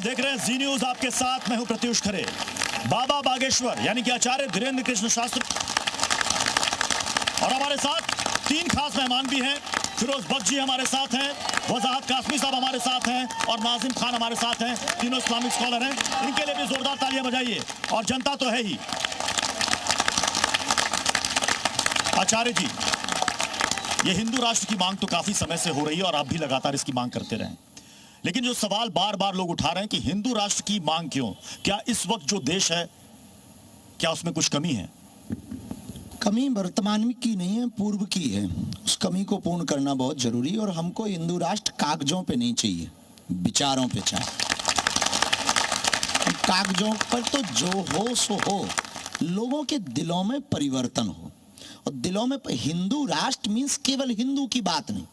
आप देख रहे हैं जी न्यूज, आपके साथ मैं हूं प्रत्युष खरे। बाबा बागेश्वर यानी कि आचार्य धीरेन्द्र कृष्ण शास्त्री और हमारे साथ तीन खास मेहमान भी हैं। फिरोज बख्श जी हमारे साथ हैं, वजाहत कासमी साहब हमारे साथ हैं और नाजिम खान हमारे साथ हैं। तीनों इस्लामिक स्कॉलर हैं, इनके लिए भी जोरदार तालियां बजाइए। और जनता तो है ही। आचार्य जी, ये हिंदू राष्ट्र की मांग तो काफी समय से हो रही है और आप भी लगातार इसकी मांग करते रहे, लेकिन जो सवाल बार बार लोग उठा रहे हैं कि हिंदू राष्ट्र की मांग क्यों? क्या इस वक्त जो देश है, क्या उसमें कुछ कमी है? कमी वर्तमान में की नहीं है, पूर्व की है। उस कमी को पूर्ण करना बहुत जरूरी है और हमको हिंदू राष्ट्र कागजों पे नहीं चाहिए, विचारों पे चाहिए। कागजों पर तो जो हो सो हो, लोगों के दिलों में परिवर्तन हो। और दिलों में हिंदू राष्ट्र मीन्स केवल हिंदू की बात नहीं।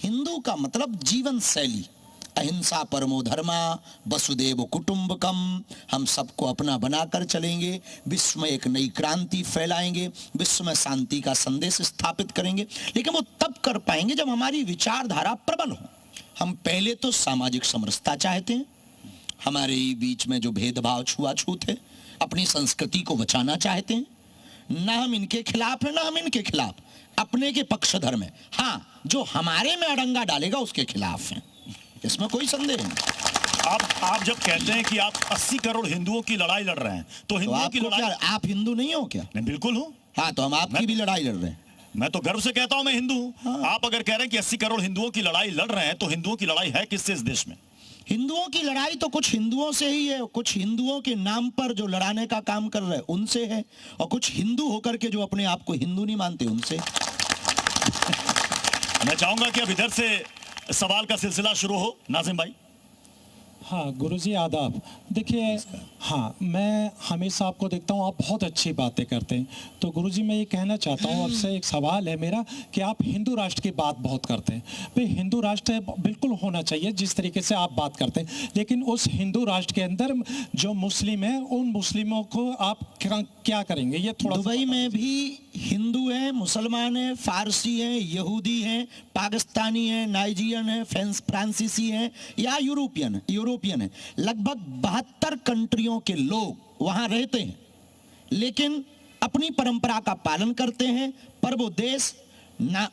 हिंदू का मतलब जीवन शैली, अहिंसा परमो धर्मा, वसुदेव कुटुंबकम। हम सबको अपना बनाकर चलेंगे, विश्व में एक नई क्रांति फैलाएंगे, विश्व में शांति का संदेश स्थापित करेंगे। लेकिन वो तब कर पाएंगे जब हमारी विचारधारा प्रबल हो। हम पहले तो सामाजिक समरसता चाहते हैं, हमारे बीच में जो भेदभाव छुआछूत है, अपनी संस्कृति को बचाना चाहते हैं। ना हम इनके खिलाफ है ना हम इनके खिलाफ, अपने के पक्षधर में। हाँ, जो हमारे में अड़ंगा डालेगा उसके खिलाफ है, इसमें कोई संदेह नहीं। आप जब कहते हैं कि आप 80 करोड़ हिंदुओं की लड़ाई लड़ रहे हैं, तो हिंदुओं की लड़ाई, आप हिंदू नहीं हो क्या? मैं बिल्कुल हूं। हाँ, तो हम आपकी भी लड़ाई लड़ रहे हैं। मैं तो गर्व से कहता हूं मैं हिंदू हूं। हाँ। आप अगर कह रहे हैं कि 80 करोड़ हिंदुओं की लड़ाई लड़ रहे हैं, तो हिंदुओं की लड़ाई है किससे इस देश में? हिंदुओं की लड़ाई तो कुछ हिंदुओं से ही है, कुछ हिंदुओं के नाम पर जो लड़ाने का काम कर रहे हैं उनसे है, और कुछ हिंदू होकर के जो अपने आप को हिंदू नहीं मानते उनसे। मैं चाहूंगा कि अब इधर से सवाल का सिलसिला शुरू हो। नाजिम भाई। हाँ गुरुजी, आदाब। देखिए, हाँ, मैं हमेशा आपको देखता हूँ, आप बहुत अच्छी बातें करते हैं। तो गुरुजी, मैं ये कहना चाहता हूँ आपसे, एक सवाल है मेरा कि आप हिंदू राष्ट्र की बात बहुत करते हैं। भाई, हिंदू राष्ट्र बिल्कुल होना चाहिए जिस तरीके से आप बात करते हैं, लेकिन उस हिंदू राष्ट्र के अंदर जो मुस्लिम है, उन मुस्लिमों को आप क्या करेंगे? ये थोड़ा। दुबई में भी हिंदू हैं, मुसलमान हैं, फारसी हैं, यहूदी हैं, पाकिस्तानी हैं, नाइजीरियन हैं, फ्रांसीसी हैं या यूरोपियन है। लगभग 72 कंट्रियों के लोग वहां रहते हैं, लेकिन अपनी परंपरा का पालन करते हैं। पर वो देश ना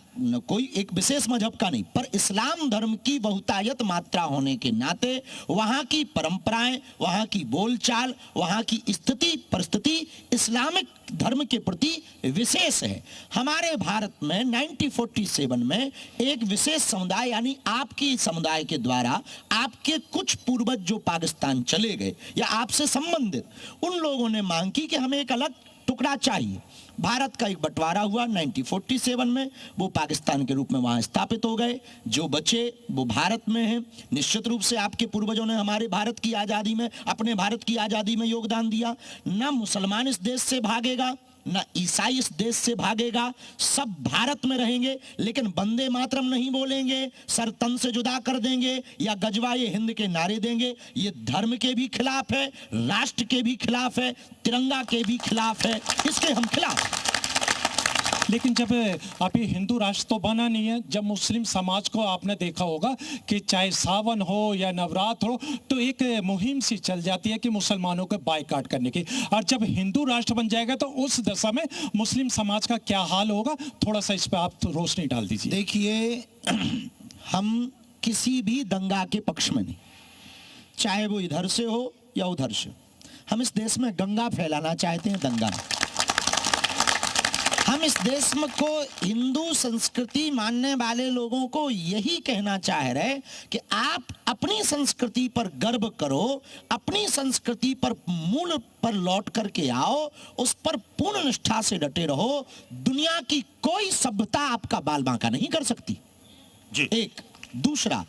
कोई एक विशेष मजहब का नहीं, पर इस्लाम धर्म की बहुतायत मात्रा होने के नाते वहां की परंपराएं, वहां की बोलचाल, वहां की स्थिति परिस्थिति इस्लामिक धर्म के प्रति विशेष है। हमारे भारत में 1947 में एक विशेष समुदाय यानी आपकी समुदाय के द्वारा आपके कुछ पूर्वज जो पाकिस्तान चले गए या आपसे संबंधित, उन लोगों ने मांग की कि हमें एक अलग टुकड़ा चाहिए। भारत का एक बंटवारा हुआ 1947 में, वो पाकिस्तान के रूप में वहां स्थापित हो गए। जो बचे वो भारत में हैं। निश्चित रूप से आपके पूर्वजों ने हमारे भारत की आज़ादी में, अपने भारत की आज़ादी में योगदान दिया। ना मुसलमान इस देश से भागेगा, ना ईसाई इस देश से भागेगा, सब भारत में रहेंगे। लेकिन वंदे मातरम नहीं बोलेंगे, सर तन से जुदा कर देंगे या गजवाए हिंद के नारे देंगे। ये धर्म के भी खिलाफ है, राष्ट्र के भी खिलाफ है, तिरंगा के भी खिलाफ है, इसके हम खिलाफ। लेकिन जब अभी हिंदू राष्ट्र तो बना नहीं है, जब मुस्लिम समाज को आपने देखा होगा कि चाहे सावन हो या नवरात्र हो, तो एक मुहिम सी चल जाती है कि मुसलमानों को बायकॉट करने की। और जब हिंदू राष्ट्र बन जाएगा तो उस दशा में मुस्लिम समाज का क्या हाल होगा? थोड़ा सा इस पर आप तो रोशनी डाल दीजिए। देखिए, हम किसी भी दंगा के पक्ष में नहीं, चाहे वो इधर से हो या उधर से। हम इस देश में गंगा फैलाना चाहते हैं, दंगा। हम इस देश में को हिंदू संस्कृति मानने वाले लोगों को यही कहना चाह रहे कि आप अपनी संस्कृति पर गर्व करो, अपनी संस्कृति पर मूल पर लौट करके आओ, उस पर पूर्ण निष्ठा से डटे रहो। दुनिया की कोई सभ्यता आपका बाल बांका नहीं कर सकती जी। एक दूसरा,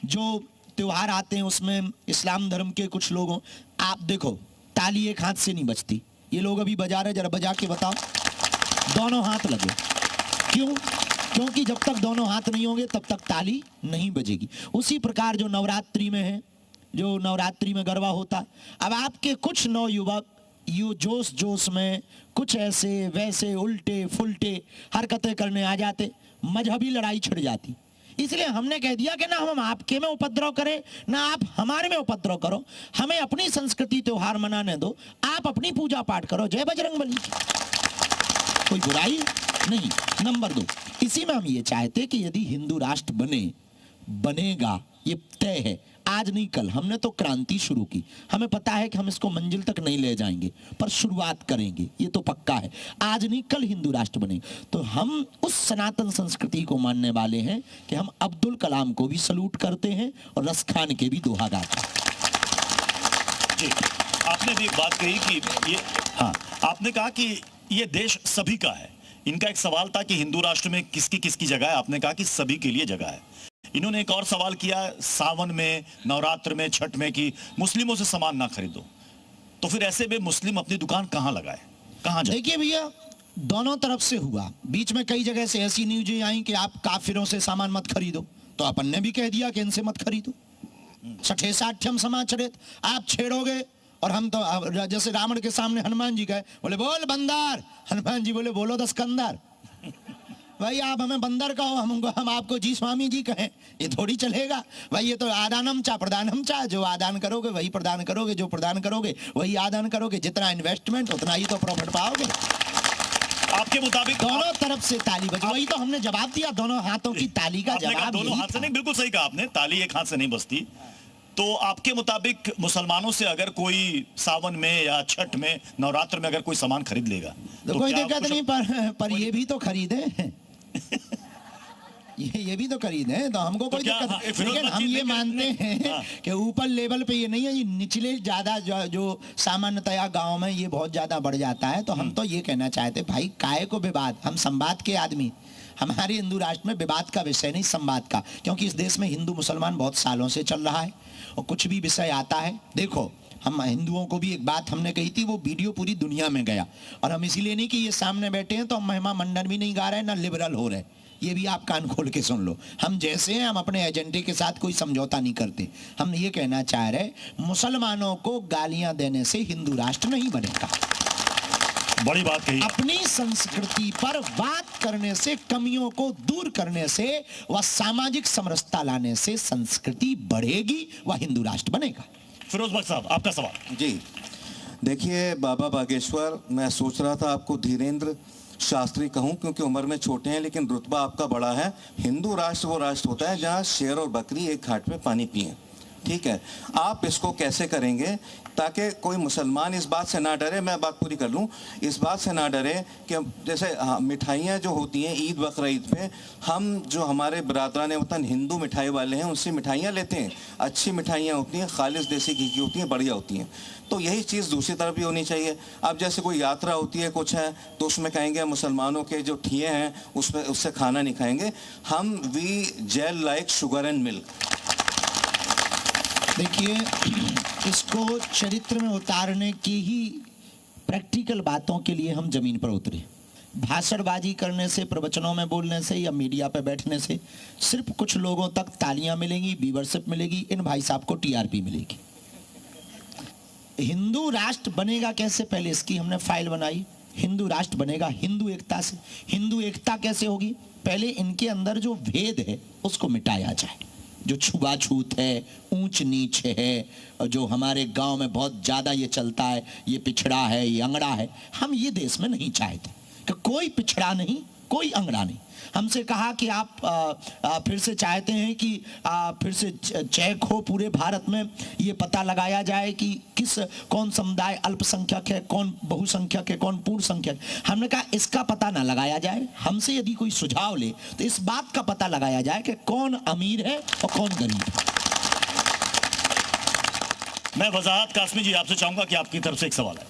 जो त्योहार आते हैं उसमें इस्लाम धर्म के कुछ लोगों, आप देखो, ताली एक हाथ से नहीं बजती। ये लोग अभी बजा रहे, जरा बजा के बताओ, दोनों हाथ लगे। क्यों? क्योंकि जब तक दोनों हाथ नहीं होंगे तब तक ताली नहीं बजेगी। उसी प्रकार जो नवरात्रि में है, जो नवरात्रि में गरबा होता, अब आपके कुछ नौयुवक यू जोश जोश में कुछ ऐसे वैसे उल्टे फुलटे हरकतें करने आ जाते, मजहबी लड़ाई छिड़ जाती। इसलिए हमने कह दिया कि ना हम आपके में उपद्रव करें ना आप हमारे में उपद्रव करो, हमें अपनी संस्कृति त्योहार मनाने दो, आप अपनी पूजा पाठ करो, जय बजरंगबली की, कोई बुराई नहीं। नंबर 2, इसी में हम ये चाहते कि यदि हिंदू राष्ट्र बनेगा, ये तय है, आज नहीं कल। हमने तो क्रांति शुरू की, हमें पता है कि हम इसको मंजिल तक नहीं ले जाएंगे, पर शुरुआत करेंगे, ये तो पक्का है। आज नहीं कल हिंदू राष्ट्र बनेगा। तो हम उस सनातन संस्कृति को मानने वाले हैं कि हम अब्दुल कलाम को भी सलूट करते हैं और रस खान के भी दोहा गाते हैं। जी, आपने भी एक बात कही कि ये, हाँ, आपने कहा कि ये देश सभी का है। इनका एक सवाल था कि हिंदू राष्ट्र में किसकी किसकी जगह है, आपने कहा कि सभी के लिए जगह है। इन्होंने एक और सवाल किया सावन में, नवरात्र में, छठ में कि मुस्लिमों से सामान ना खरीदो। तो फिर ऐसे में मुस्लिम अपनी दुकान कहां लगाए, कहां जाए? देखिए भैया, दोनों तरफ से हुआ। बीच में कई जगह से ऐसी न्यूज़ें आई कि आप काफिरों से सामान मत खरीदो, तो अपन ने भी कह दिया कि इनसे मत खरीदो। छठे साठ्यम समाचरित आप छेड़ोगे, और हम तो जैसे रावण के सामने हनुमान जी गए, बोले बोल बंदर, हनुमान जी बोले बोलो दस्कंदर। भाई आप हमें बंदर कहो, हम आपको जी स्वामी जी कहें, ये थोड़ी चलेगा भाई। ये तो आदानम चा प्रदानम चा, जो आदान करोगे वही प्रदान करोगे, जो प्रदान करोगे वही आदान करोगे, जितना इन्वेस्टमेंट उतना ही तो प्रॉफिट पाओगे। आपके मुताबिक दोनों तरफ से ताली बजी, वही तो हमने जवाब दिया, दोनों हाथों की ताली का जवाब। दोनों हाथ से नहीं, बिल्कुल सही कहा आपने, ताली एक हाथ से नहीं बजती। तो आपके मुताबिक मुसलमानों से अगर कोई सावन में या छठ में, नवरात्र में अगर कोई सामान खरीद लेगा तो कोई दिक्कत नहीं, पर ये भी तो खरीदे ये भी तो खरीदे, तो हमको कोई दिक्कत नहीं। लेकिन हम ये मानते हैं कि ऊपर लेवल पे ये नहीं है, ये निचले ज्यादा जो सामान्यतया गांव में ये बहुत ज्यादा बढ़ जाता है। तो हम तो ये कहना चाहते भाई, काहे को विवाद, हम संवाद के आदमी। हमारे हिंदू राष्ट्र में विवाद का विषय नहीं, संवाद का, क्योंकि इस देश में हिंदू मुसलमान बहुत सालों से चल रहा है और कुछ भी विषय आता है। देखो, हम हिंदुओं को भी एक बात हमने कही थी, वो वीडियो पूरी दुनिया में गया, और हम इसीलिए नहीं कि ये सामने बैठे हैं तो हम महिमा मंडन भी नहीं गा रहे हैं, ना लिबरल हो रहे, ये भी आप कान खोल के सुन लो। हम जैसे हैं, हम अपने एजेंडे के साथ कोई समझौता नहीं करते। हम ये कहना चाह रहे, मुसलमानों को गालियां देने से हिंदू राष्ट्र नहीं बनेगा। बड़ी बात कही। अपनी संस्कृति पर बात करने से, कमियों को दूर करने से व सामाजिक समरसता लाने से संस्कृति बढ़ेगी, वह हिंदू राष्ट्र बनेगा। फिरोज बख्श साहब, आपका सवाल। जी देखिए बाबा बागेश्वर, मैं सोच रहा था आपको धीरेन्द्र शास्त्री कहूं क्योंकि उम्र में छोटे हैं, लेकिन रुतबा आपका बड़ा है। हिंदू राष्ट्र वो राष्ट्र होता है जहां शेर और बकरी एक घाट पे पानी पिए, ठीक है। आप इसको कैसे करेंगे ताकि कोई मुसलमान इस बात से ना डरे, मैं बात पूरी कर लूं, इस बात से ना डरे कि जैसे मिठाइयाँ जो होती हैं ईद बकरा ईद पे, हम जो हमारे बरादरान वतन हिंदू मिठाई वाले हैं उनसे मिठाइयाँ लेते हैं, अच्छी मिठाइयाँ होती हैं, खालिश देसी घी की होती हैं, बढ़िया होती हैं। तो यही चीज़ दूसरी तरफ भी होनी चाहिए। अब जैसे कोई यात्रा होती है, कुछ है, तो उसमें कहेंगे मुसलमानों के जो ठिये हैं उससे खाना नहीं खाएंगे हम, we gel like sugar and milk. देखिए, इसको चरित्र में उतारने की ही प्रैक्टिकल बातों के लिए हम जमीन पर उतरे। भाषणबाजी करने से, प्रवचनों में बोलने से या मीडिया पर बैठने से सिर्फ कुछ लोगों तक तालियां मिलेंगी, व्यूवरशिप मिलेगी, इन भाई साहब को टीआरपी मिलेगी। हिंदू राष्ट्र बनेगा कैसे, पहले इसकी हमने फाइल बनाई। हिंदू राष्ट्र बनेगा हिंदू एकता से। हिंदू एकता कैसे होगी, पहले इनके अंदर जो भेद है उसको मिटाया जाए। जो छुआछूत है, ऊंच नीच है, जो हमारे गांव में बहुत ज़्यादा ये चलता है, ये पिछड़ा है, ये अंगड़ा है, हम ये देश में नहीं चाहते कि कोई पिछड़ा नहीं, कोई अंगड़ा नहीं। हमसे कहा कि आप फिर से चाहते हैं कि फिर से चेक हो पूरे भारत में, ये पता लगाया जाए कि कौन समुदाय अल्पसंख्यक है, कौन बहुसंख्यक है, कौन पूर्ण संख्यक। हमने कहा इसका पता ना लगाया जाए, हमसे यदि कोई सुझाव ले तो इस बात का पता लगाया जाए कि कौन अमीर है और कौन गरीब है। मैं वजाहत कासमी जी आपसे चाहूंगा कि आपकी तरफ से एक सवाल है।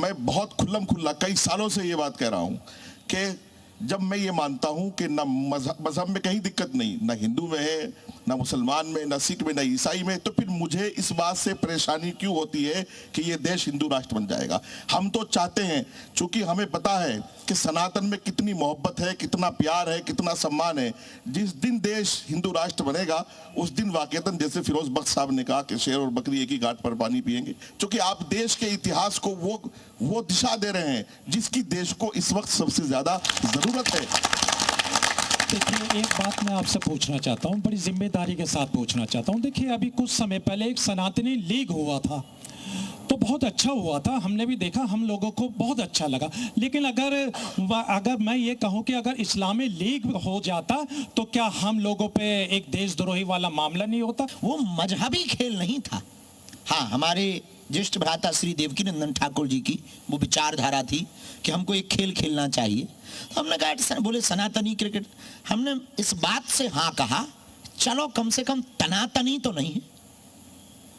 मैं बहुत खुल्लम खुल्ला कई सालों से ये बात कह रहा हूं कि जब मैं ये मानता हूं कि न मजहब में कहीं दिक्कत नहीं, न हिंदू में है, न मुसलमान में, न सिख में, न ईसाई में, तो फिर मुझे इस बात से परेशानी क्यों होती है कि ये देश हिंदू राष्ट्र बन जाएगा। हम तो चाहते हैं, चूंकि हमें पता है कि सनातन में कितनी मोहब्बत है, कितना प्यार है, कितना सम्मान है। जिस दिन देश हिंदू राष्ट्र बनेगा उस दिन वाकईतन, जैसे फिरोज बख्श साहब ने कहा कि शेर और बकरी एक ही घाट पर पानी पिएंगे, क्योंकि आप देश के इतिहास को वो दिशा दे रहे हैं जिसकी देश को इस वक्त सबसे ज्यादा जरूरत है। देखिए, एक बात मैं आपसे पूछना चाहता हूँ, बड़ी जिम्मेदारी के साथ पूछना चाहता हूँ। देखिए, अभी कुछ समय पहले एक सनातनी लीग हुआ था, तो बहुत अच्छा हुआ था, हमने भी देखा, हम लोगों को बहुत अच्छा लगा। लेकिन अगर मैं ये कहूँ कि अगर इस्लामी लीग हो जाता तो क्या हम लोगों पे एक देशद्रोही वाला मामला नहीं होता? वो मजहबी खेल नहीं था। हाँ, हमारे ज्येष्ठ भ्राता श्री देवकीनंदन ठाकुर जी की वो विचारधारा थी कि हमको एक खेल खेलना चाहिए। तो हमने कहा, बोले सनातनी क्रिकेट, हमने इस बात से हाँ कहा, चलो कम से कम तनातनी तो नहीं है।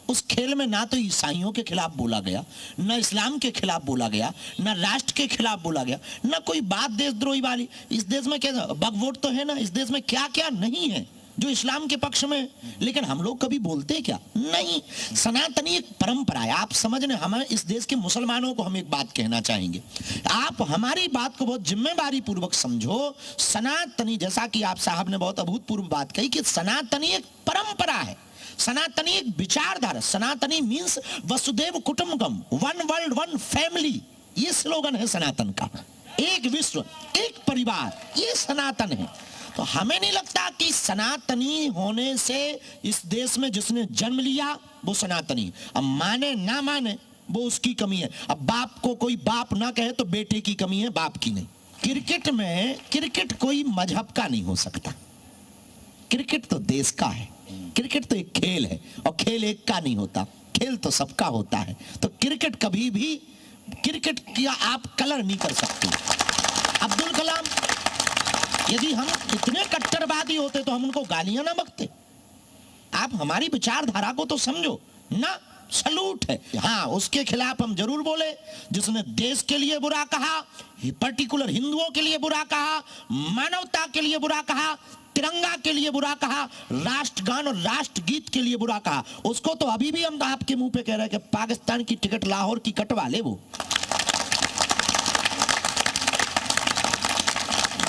उस खेल में ना तो ईसाइयों के खिलाफ बोला गया, ना इस्लाम के खिलाफ बोला गया, ना राष्ट्र के खिलाफ बोला गया, ना कोई बात देशद्रोही वाली। इस देश में क्या बगवोट तो है ना, इस देश में क्या क्या नहीं है जो इस्लाम के पक्ष में है। लेकिन हम लोग कभी बोलते क्या नहीं। सनातनी एक परंपरा है, आप समझ रहे। हमें इस देश के मुसलमानों को हम एक बात कहना चाहेंगे, आप हमारी बात को बहुत जिम्मेदारी पूर्वक समझो। सनातनी, जैसा कि आप साहब ने बहुत अभूतपूर्व बात कही कि सनातनी एक परंपरा है, सनातनी एक विचारधारा। सनातनी मीन्स वसुदेव कुटुंबकम, वन वर्ल्ड वन फैमिली, ये स्लोगन है सनातन का। एक विश्व, एक परिवार, ये सनातन है। तो हमें नहीं लगता कि सनातनी होने से इस देश में जिसने जन्म लिया वो सनातनी, अब माने ना माने वो उसकी कमी है। अब बाप को कोई बाप ना कहे तो बेटे की कमी है, बाप की नहीं। क्रिकेट कोई मजहब का नहीं हो सकता, क्रिकेट तो देश का है, क्रिकेट तो एक खेल है, और खेल एक का नहीं होता, खेल तो सबका होता है। तो क्रिकेट कभी भी, क्रिकेट का आप कलर नहीं कर सकते। अब्दुल कलाम, यदि हम इतने कट्टरवादी होते तो हम उनको गालियां ना बकते। आप हमारी विचारधारा को तो समझो ना, सलूट है। हाँ, उसके खिलाफ हम जरूर बोले जिसने देश के लिए बुरा कहा, पर्टिकुलर हिंदुओं के लिए बुरा कहा, मानवता के लिए बुरा कहा, तिरंगा के लिए बुरा कहा, राष्ट्रगान और राष्ट्रगीत के लिए बुरा कहा, उसको तो अभी भी हम आपके मुंह पे कह रहे हैं कि पाकिस्तान की टिकट लाहौर की कटवा ले वो।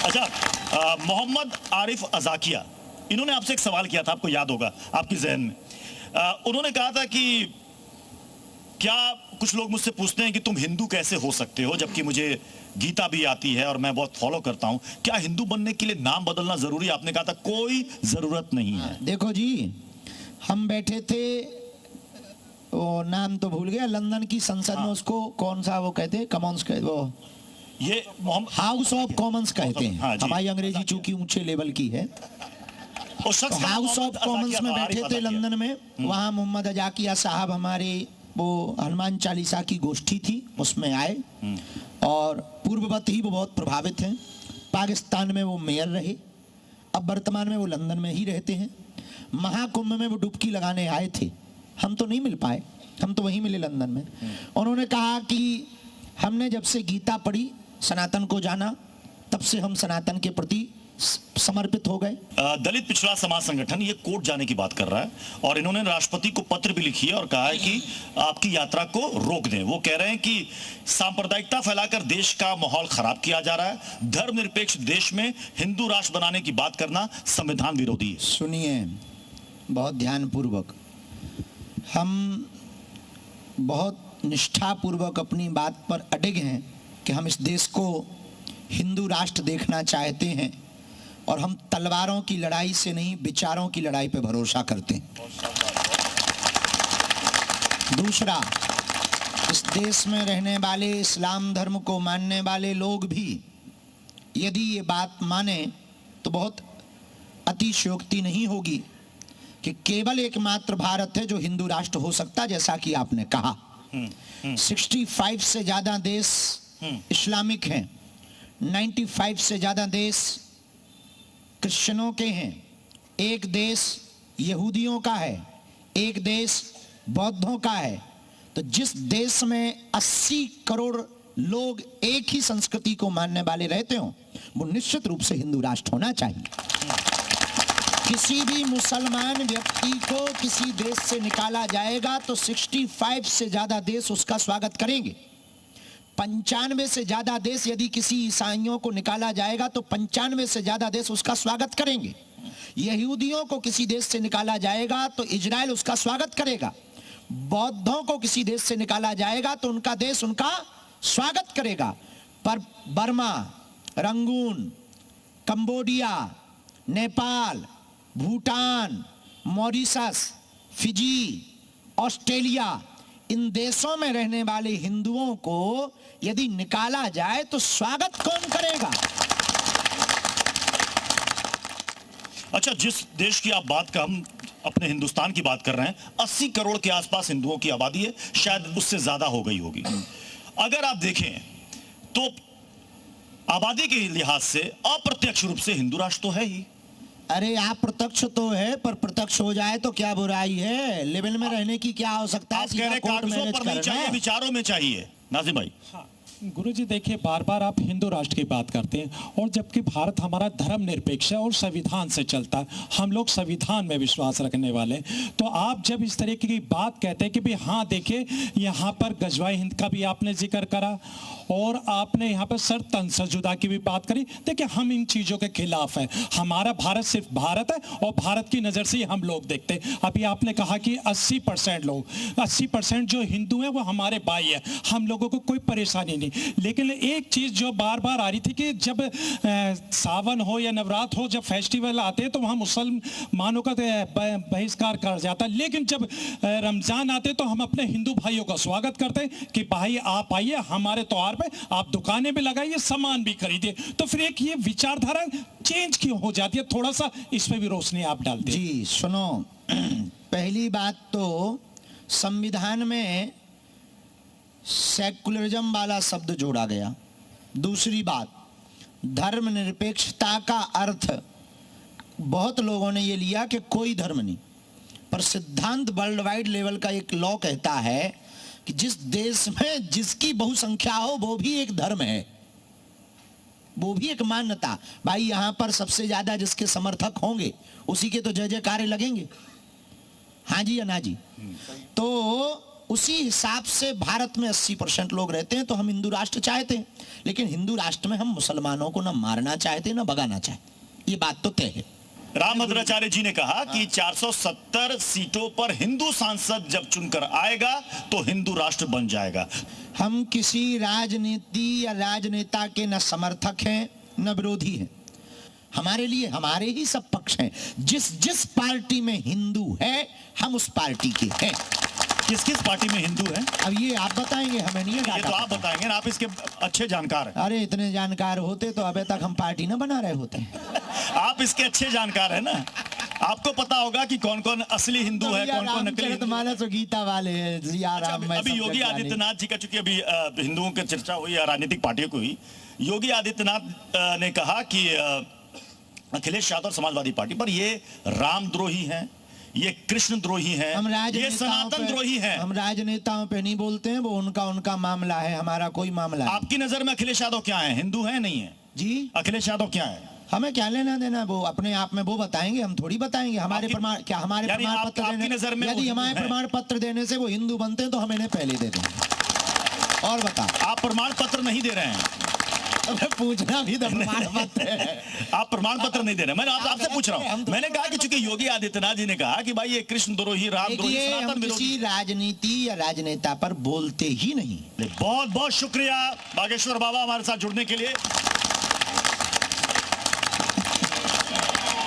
अच्छा, मोहम्मद आरिफ अजाकिया, इन्होंने आपसे एक सवाल किया था, आपको याद होगा आपकी जहन में। उन्होंने कहा था कि क्या कुछ लोग मुझसे पूछते हैं कि तुम हिंदू कैसे हो सकते हो, जबकि मुझे गीता भी आती है और मैं बहुत फॉलो करता हूं, क्या हिंदू बनने के लिए नाम बदलना जरूरी है? आपने कहा था कोई जरूरत नहीं है। देखो जी, हम बैठे थे, वो नाम तो भूल गया, लंदन की संसद में उसको कौन सा वो कहते हैं, कॉमन्स कहते, वो ये हाउस ऑफ कॉमन्स कहते हैं। हाँ, हमारी अंग्रेजी चूंकि ऊंचे लेवल की है। उस शख्स का हाउस ऑफ मोहम्मद कॉमन्स में अजाकिया, बैठे आरिफ थे अजाकिया। लंदन में, वहाँ मोहम्मद अजाकिया साहब हमारे वो हनुमान चालीसा की गोष्ठी थी उसमें आए, और पूर्ववत ही वो बहुत प्रभावित हैं। पाकिस्तान में वो मेयर रहे, अब वर्तमान में वो लंदन में ही रहते हैं। महाकुंभ में वो डुबकी लगाने आए थे, हम तो नहीं मिल पाए, हम तो वहीं मिले लंदन में। उन्होंने कहा कि हमने जब से गीता पढ़ी, सनातन को जाना, तब से हम सनातन के प्रति समर्पित हो गए। दलित पिछड़ा समाज संगठन ये कोर्ट जाने की बात कर रहा है, और इन्होंने राष्ट्रपति को पत्र भी लिखी है और कहा है कि आपकी यात्रा को रोक दें। वो कह रहे हैं कि सांप्रदायिकता फैलाकर देश का माहौल खराब किया जा रहा है, धर्मनिरपेक्ष देश में हिंदू राष्ट्र बनाने की बात करना संविधान विरोधी है। सुनिए बहुत ध्यानपूर्वक, हम बहुत निष्ठापूर्वक अपनी बात पर अडिग हैं कि हम इस देश को हिंदू राष्ट्र देखना चाहते हैं, और हम तलवारों की लड़ाई से नहीं, विचारों की लड़ाई पे भरोसा करते हैं। दूसरा, इस देश में रहने वाले इस्लाम धर्म को मानने वाले लोग भी यदि ये बात माने तो बहुत अतिशयोक्ति नहीं होगी कि केवल एकमात्र भारत है जो हिंदू राष्ट्र हो सकता, जैसा कि आपने कहा। 65 से ज्यादा देश इस्लामिक हैं, 95 से ज्यादा देश क्रिश्चियनों के हैं, एक देश यहूदियों का है, एक देश बौद्धों का है। तो जिस देश में 80 करोड़ लोग एक ही संस्कृति को मानने वाले रहते हो, वो निश्चित रूप से हिंदू राष्ट्र होना चाहिए। किसी भी मुसलमान व्यक्ति को किसी देश से निकाला जाएगा तो 65 से ज्यादा देश उसका स्वागत करेंगे। 95 से ज्यादा देश, यदि किसी ईसाइयों को निकाला जाएगा तो 95 से ज्यादा देश उसका स्वागत करेंगे। यहूदियों को किसी देश से निकाला जाएगा तो इजराइल उसका स्वागत करेगा। बौद्धों को किसी देश से निकाला जाएगा तो उनका देश उनका स्वागत करेगा। पर Burma, Rangoon, Cambodia, Nepal, Bhutan, Mauritius, Fiji, Australia, इन देशों में रहने वाले हिंदुओं को यदि निकाला जाए तो स्वागत कौन करेगा? अच्छा, जिस देश की आप बात का, हम अपने हिंदुस्तान की बात कर रहे हैं, 80 करोड़ के आसपास हिंदुओं की आबादी है, शायद उससे ज्यादा हो गई होगी। अगर आप देखें तो आबादी के लिहाज से अप्रत्यक्ष रूप से हिंदू राष्ट्र तो है ही। अरे आप प्रत्यक्ष तो है, पर प्रत्यक्ष हो जाए तो क्या बुराई है? लेवल में रहने की क्या आवश्यकता है? आप कह रहे हैं कागजों पर नहीं चाहिए, विचारों में चाहिए। नाजिम भाई, हाँ गुरुजी देखिए, बार बार आप हिंदू राष्ट्र की बात करते हैं, और जबकि भारत हमारा धर्म निरपेक्ष है और संविधान से चलता है, हम लोग संविधान में विश्वास रखने वाले हैं। तो आप जब इस तरीके की बात कहते हैं कि भाई हाँ देखिए, यहाँ पर गजवाए हिंद का भी आपने जिक्र करा और आपने यहाँ पर सर तंसजुदा की भी बात करी, देखिए हम इन चीज़ों के खिलाफ हैं। हमारा भारत सिर्फ भारत है और भारत की नज़र से ही हम लोग देखते हैं। अभी आपने कहा कि 80% लोग, 80% जो हिंदू हैं वो हमारे भाई है, हम लोगों को कोई परेशानी नहीं। लेकिन एक चीज जो बार बार आ रही थी कि जब सावन हो या नवरात्र हो, जब फेस्टिवल आते हैं तो वहां मुसलमानों का बहिष्कार कर जाता है, लेकिन जब रमजान आते तो हम अपने हिंदू भाइयों का स्वागत करते हैं कि भाई आप आइए हमारे त्योहार पे, आप दुकानें भी लगाइए, सामान भी खरीदिए। तो फिर एक ये विचारधारा चेंज क्यों हो जाती है? थोड़ा सा इस पे भी रोशनी आप डालते हैं। जी सुनो, पहली बात तो संविधान में सेकुलरिज्म वाला शब्द जोड़ा गया। दूसरी बात, धर्मनिरपेक्षता का अर्थ बहुत लोगों ने ये लिया कि कोई धर्म नहीं, पर सिद्धांत वर्ल्ड वाइड लेवल का एक लॉ कहता है कि जिस देश में जिसकी बहुसंख्या हो वो भी एक धर्म है, वो भी एक मान्यता। भाई यहां पर सबसे ज्यादा जिसके समर्थक होंगे उसी के तो जय जयकारे लगेंगे, हाँ जी या ना जी। तो उसी हिसाब से भारत में 80% लोग रहते हैं, तो हम हिंदू राष्ट्र चाहते हैं, लेकिन हिंदू राष्ट्र में हम मुसलमानों को न मारना चाहते न भगाना चाहते, ये बात तो तय है। रामभद्राचार्य जी ने कहा कि 470 सीटों पर हिंदू सांसद जब चुनकर आएगा तो हिंदू राष्ट्र बन जाएगा। हम किसी राजनीति या राजनेता के न समर्थक हैं न विरोधी हैं, हमारे लिए हमारे ही सब पक्ष हैं। जिस जिस पार्टी में हिंदू है हम उस पार्टी के हैं। किस किस पार्टी में हिंदू हैं? अब ये आप बताएंगे, हमें नहीं है। ये तो आप बताएंगे ना, आप इसके अच्छे जानकार हैं। अरे इतने जानकार होते तो अबे तक हम पार्टी ना बना रहे होते। आप इसके अच्छे जानकार हैं ना, आपको पता होगा कि कौन कौन असली हिंदू है, कौन कौन नकली हिंदू। मानस और गीता वाले हैं यार। अभी योगी आदित्यनाथ जी का, चूंकि अभी हिंदुओं की चर्चा हुई या राजनीतिक पार्टियों को हुई, योगी आदित्यनाथ ने कहा कि अखिलेश यादव समाजवादी पार्टी पर ये रामद्रोही हैं, ये कृष्ण द्रोही हैं, ये सनातन द्रोही हैं। हम राजनेताओं पे नहीं बोलते हैं, वो उनका मामला है, हमारा कोई मामला है। आपकी नजर में अखिलेश यादव क्या है, हिंदू है नहीं है? जी अखिलेश यादव क्या है? हमें क्या लेना देना, वो अपने आप में वो बताएंगे, हम थोड़ी बताएंगे। हमारे प्रमाण क्या, हमारे प्रमाण पत्र देने, यदि हमारे प्रमाण पत्र देने से वो हिंदू बनते हैं तो हमें इन्हें पहले दे देंगे। और बता, आप प्रमाण पत्र नहीं दे रहे हैं? पूछना भी प्रमाण पत्र है। आप प्रमाण पत्र नहीं दे रहे, मैंने आपसे पूछ रहा हूँ। मैंने कहा कि चूंकि योगी आदित्यनाथ जी ने कहा कि भाई ये कृष्ण द्रोही, राम द्रोही, सनातन विरोधी, किसी राजनीति या राजनेता पर बोलते ही नहीं। बहुत बहुत शुक्रिया बागेश्वर बाबा हमारे साथ जुड़ने के लिए।